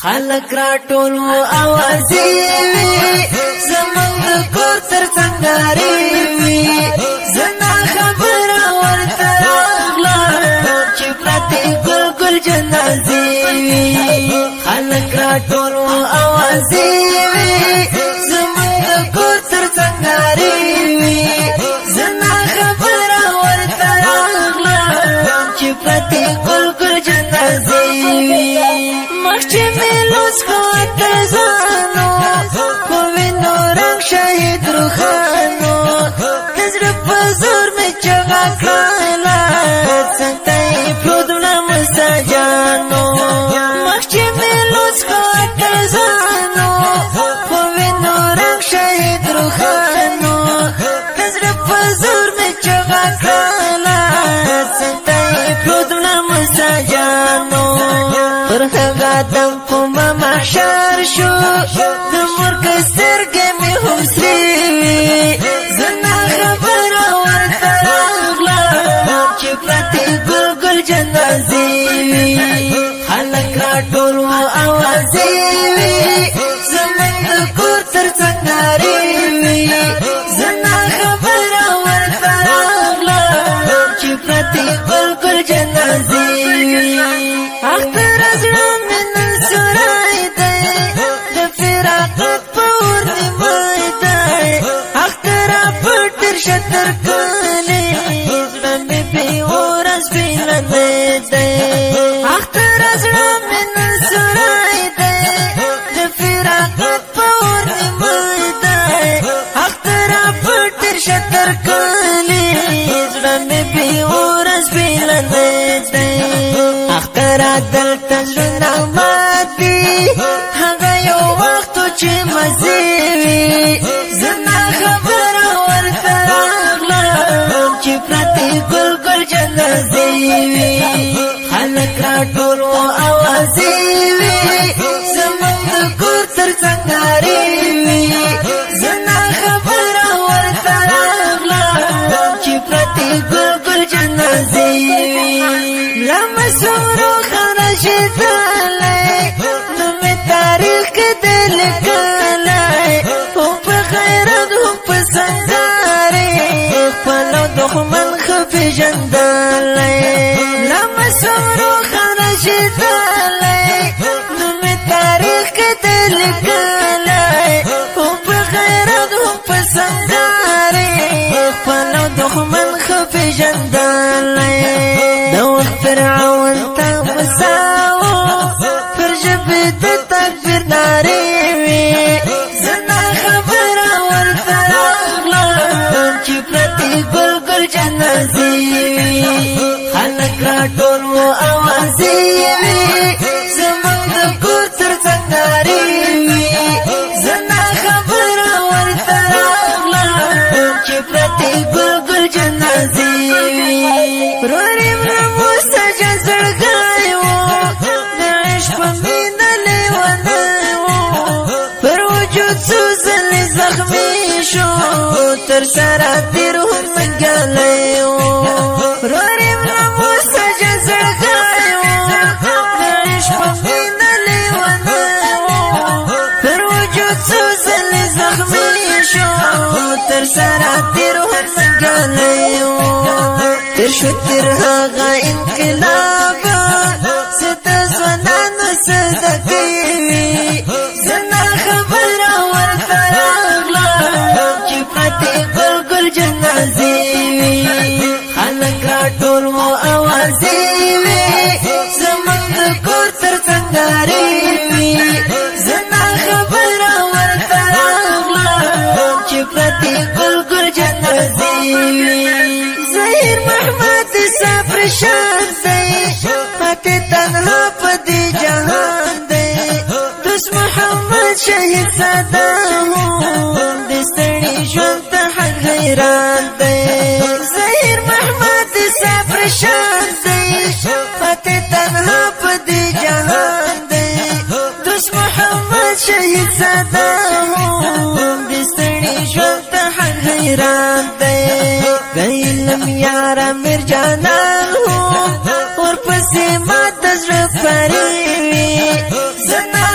خلق را ټول اوازې وي زمونږ د کور تر څنګارې وي زنا خبره ورته راغله چې پرتې ګل ګل جنازې وي خلق را ټول اوازې وي زمونږ د کور تر څنګارې وي زنا خبره ورته راغله چې پرتې ګل ګل جنازې وي مخچې مې لوس کو اترزانو په وینو رنګ شهید روښانو زړه په زور مې چغه کړله څنګه یې پرودله مساجانو مخچې مې لوس کو اترزانو په وینو رنګ شهید روښانو زړه په زور مې چغه کړله څنګه یې پرودله مساجانو پر هغه دم کومه محشر شو د مرګ سترګې مې هم سرې وي زنا خبره ورته راغله چې پرتې ګل ګل جنازې وي خلک راټول وو اوازې وي زمونږ د کور تر څنګارې وي زنا خبره ورته راغله چې پرتې ګل ګل جنازې وي اختر زړه مې نن سوری دی د فراقت په اور نیمای دی اختر پټر شتر کلی زړه مې بې ورځ بېلنی دی اختر زړه مې نن سوری دی د فراقت په اور نیمای دی اختر پټر شتر کلی زړه مې بې ورځ بېلنی دی اختر دلته زړونه مات دي هغه یو وخت چې مزې وي زما خبره ورته راغله چې پرتې ګل ګل جنازې وي خلک راټول وو اوازې وي زمونږ د کور تر څنګارې وي زما خبره ورته راغله چې پرتې ګل ګل جنازې وي لمسورو خرشدلی نومی تاریخ کې دی لیکلی هم په خیرات هم په سنګارې خپلو دښمن ښه پېژندلی لمسورو خرشدلی نومی تاریخ کې دی لیکلی هم په خیرات هم په سنګارې خپلو دښمن ښه پېژندلی د وخت فرعون ته مساو پر ژبې د تکبیر نارې وي زما خبره ورته راغله چې پرتې ګل ګل جنازې وي خلک راټول وو اوازې وي زمونږ د کور تر څنګارې وي زما خبره ورته راغله چې پرتې ګل ګل جنازې وي ورورې مسجد زړګی وو د عشق په مینه لیونی وو پر وجود څو ځلې زخمي شو تر سره تېر هم منګلی وو ورورې مسجد زړګی وو د عشق په مینه لیونی وو پر وجود څو ځلې زخمي شو تر سره تېر هم منګلی وو تر شو تر هغه انقلاب ست ځوانانو صدقې وي زما خبره ورته راغله چې پرتې ګل ګل جنازې وي خلک راټول وو اوازې وي زمونږ د کور تر څنګارې وي زما خبره ورته راغله چې پرتې ګل ګل جنازې وي زهیر محمد صبر شان دی پاتې تنها په دې جهان دی دوست محمد شهید صدام د ستړي ژوند ته حق حیران دی زهیر محمد صبر شان دی پاتې تنها په دې جهان دی دوست محمد شهید صدام د ستړي ژوند ته حق حیران دی گئیلم یارا میر جانان ہوں اور پسی مات زر پری زنا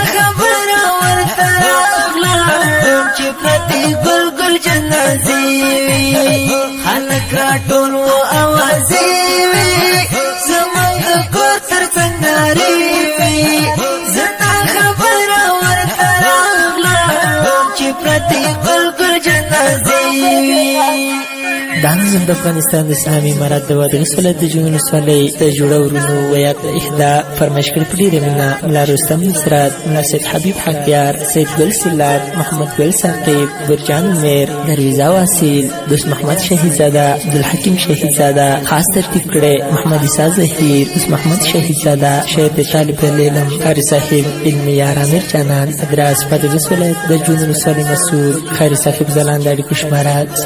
د افغانستان د اسلامي امارت د بادغیس ولایت د جنون ولسوالۍ د جوړه ورونو ویات د اهدا فرمایش کړي په ډېره مینه ملا رستم نصرت، ملا سید حبیب حقیار، سید ګل سلات، محمد ګل ساقب، برجان میر، درویزه واصل، دوست محمد شهیدزاده، عبدالحکیم شهیدزاده، خاص ترتیب کړی محمد عیسی ظهیر، دوست محمد شهیدزاده، شهید طالب لیلم، قاری صاحب، علمیار امیر جانان، ادراس بادغیس ولایت د جنون ولسوالۍ مسؤول، خیري صاحب ځلاند د اړیکو شماره